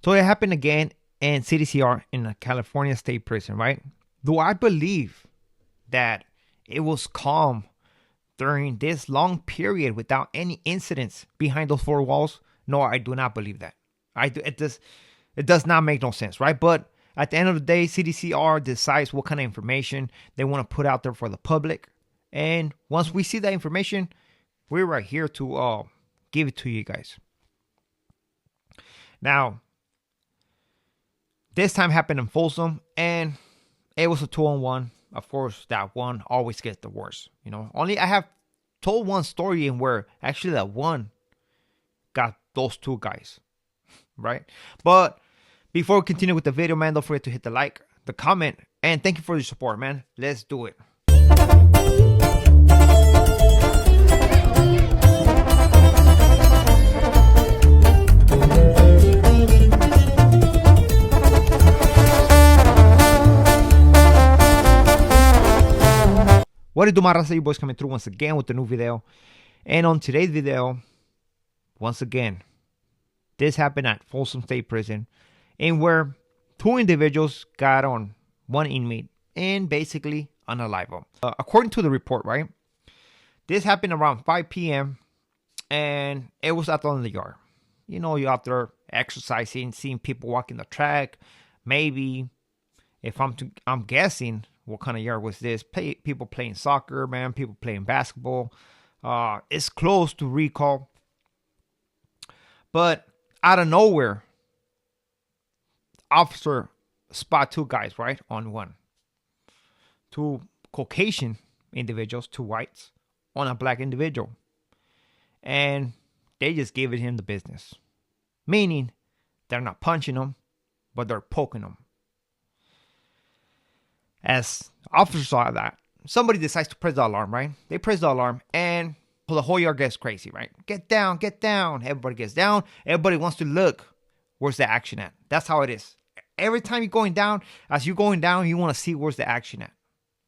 So it happened again in CDCR in the California State Prison, right? Do I believe that it was calm during this long period without any incidents behind those four walls? No, I do not believe that. It does not make no sense, right? But at the end of the day, CDCR decides what kind of information they want to put out there for the public. And once we see that information, we're right here to give it to you guys. Now, this time happened in Folsom, and it was a 2-on-1. Of course, that one always gets the worst. Only I have told one story in where actually that one got those two guys, right? But before we continue with the video, man, don't forget to hit the like, the comment, and thank you for your support, man. Let's do it. What it do, my raza? You boys coming through once again with a new video. And on today's video, once again, this happened at Folsom State Prison, in where two individuals got on one inmate and basically unalive him. According to the report, right, this happened around 5 p.m. and it was out on the yard. You're out there exercising, seeing people walking the track. Maybe, if I'm guessing, what kind of yard was this? People playing soccer, man. People playing basketball. It's close to recall. But out of nowhere, officer spot two guys, right, on one. Two Caucasian individuals, two whites, on a black individual. And they just gave him the business. Meaning, they're not punching him, but they're poking him. As officers saw that, somebody decides to press the alarm, right? They press the alarm, and the whole yard gets crazy, right? Get down, get down. Everybody gets down. Everybody wants to look. Where's the action at? That's how it is. Every time you're going down, as you're going down, you want to see where's the action at.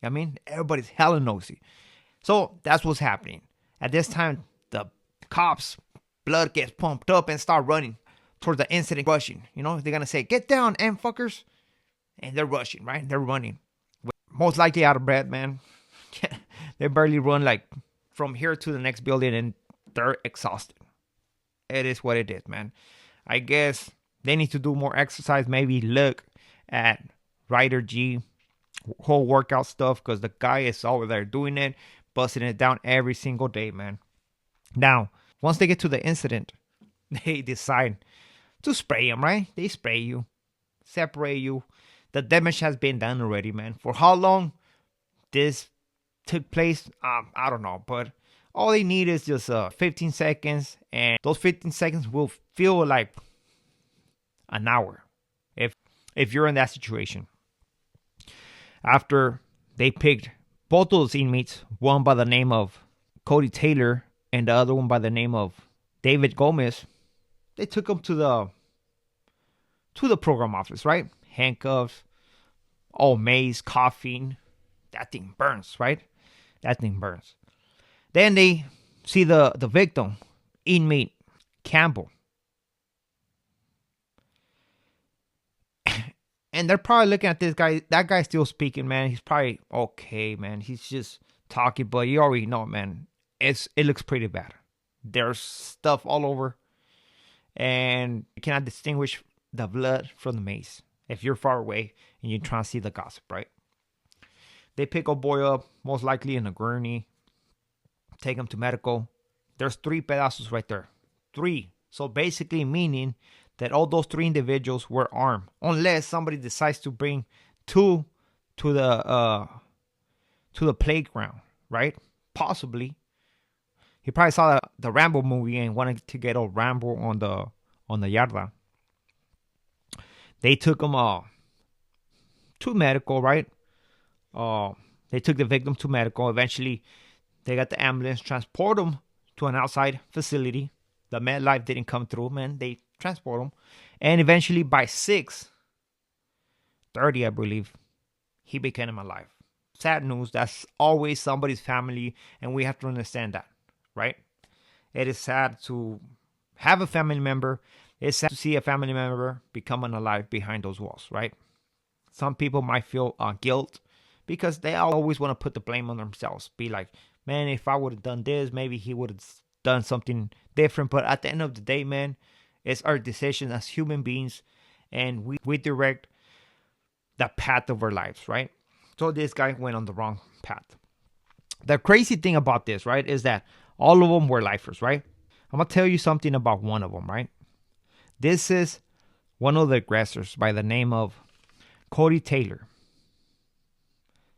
I mean, everybody's hella nosy. So that's what's happening. At this time, the cops' blood gets pumped up and start running towards the incident, rushing. They're going to say, get down, fuckers. And they're rushing, right? They're running. Most likely out of breath, man. They barely run like from here to the next building, and they're exhausted. It is what it is, man. I guess they need to do more exercise. Maybe look at Ryder G whole workout stuff, because the guy is over there doing it, busting it down every single day, man. Now, once they get to the incident, they decide to spray him, right? They spray you, separate you. The damage has been done already, man. For how long this took place, I don't know. But all they need is just 15 seconds. And those 15 seconds will feel like an hour if you're in that situation. After they picked both of those inmates, one by the name of Cody Taylor and the other one by the name of David Gomez, they took them to the program office, right? Handcuffs, all mace, coughing. That thing burns, right? That thing burns. Then they see the victim, inmate Campbell. And they're probably looking at this guy. That guy's still speaking, man. He's probably okay, man. He's just talking, but you already know, man. It looks pretty bad. There's stuff all over. And you cannot distinguish the blood from the mace if you're far away and you're trying to see the gossip, right? They pick a boy up, most likely in a gurney, take him to medical. There's 3 pedazos right there. 3. So basically meaning that all those 3 individuals were armed, unless somebody decides to bring 2 to the playground, right? Possibly. He probably saw the Rambo movie and wanted to get a Rambo on the yarda. They took him to medical, right? They took the victim to medical. Eventually, they got the ambulance, transport him to an outside facility. The MedLife didn't come through, man. They transport him. And eventually, by 6:30, I believe, he became alive. Sad news. That's always somebody's family, and we have to understand that, right? It is sad to have a family member It's sad to see a family member become unalive behind those walls, right? Some people might feel guilt because they always want to put the blame on themselves. Be like, man, if I would have done this, maybe he would have done something different. But at the end of the day, man, it's our decision as human beings, and we direct the path of our lives, right? So this guy went on the wrong path. The crazy thing about this, right, is that all of them were lifers, right? I'm going to tell you something about one of them, right? This is one of the aggressors by the name of Cody Taylor.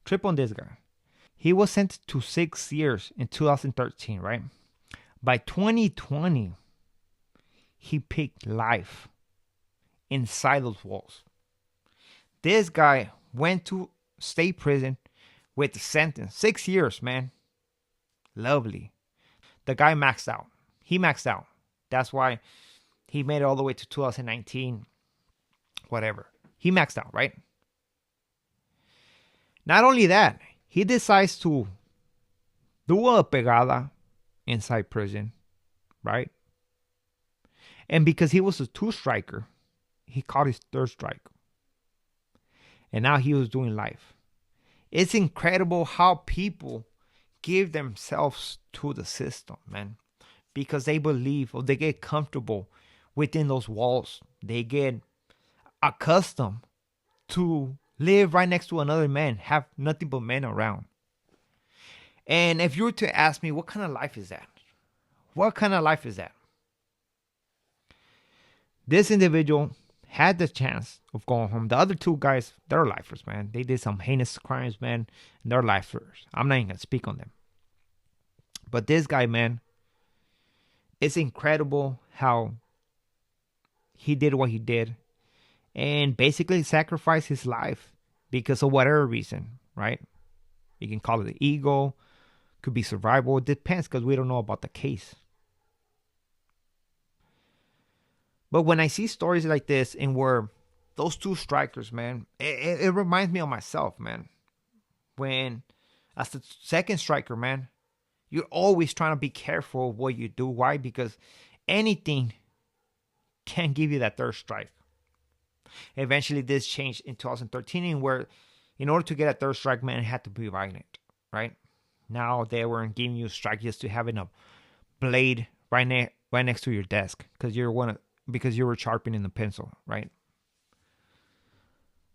Trip on this guy. He was sentenced to 6 years in 2013, right? By 2020, he picked life inside those walls. This guy went to state prison with a sentence. 6 years, man. Lovely. The guy maxed out. He maxed out. That's why he made it all the way to 2019. Whatever. He maxed out, right? Not only that, he decides to do a pegada inside prison, right? And because he was a 2-striker, he caught his 3rd strike. And now he was doing life. It's incredible how people give themselves to the system, man. Because they believe, or they get comfortable within those walls. They get accustomed to live right next to another man, have nothing but men around. And if you were to ask me, what kind of life is that? What kind of life is that? This individual had the chance of going home. The other 2 guys, they're lifers, man. They did some heinous crimes, man. And they're lifers. I'm not even going to speak on them. But this guy, man, it's incredible how he did what he did and basically sacrificed his life because of whatever reason, right? You can call it the ego, could be survival. It depends because we don't know about the case. But when I see stories like this and where those 2 strikers, man, it reminds me of myself, man. When as the 2nd striker, man, you're always trying to be careful of what you do. Why? Because anything can give you that 3rd strike. Eventually, this changed in 2013, where in order to get a 3rd strike, man, it had to be violent, right? Now they weren't giving you a strike just to having a blade right next to your desk because you were sharpening the pencil, right?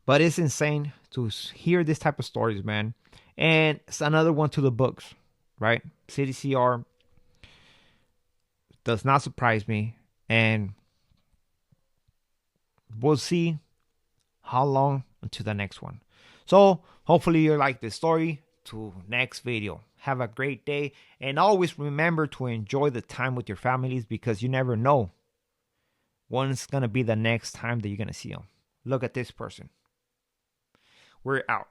But it's insane to hear this type of stories, man. And it's another one to the books, right? CDCR does not surprise me. And we'll see how long until the next one. So hopefully you like this story. To next video. Have a great day. And always remember to enjoy the time with your families because you never know when's going to be the next time that you're going to see them. Look at this person. We're out.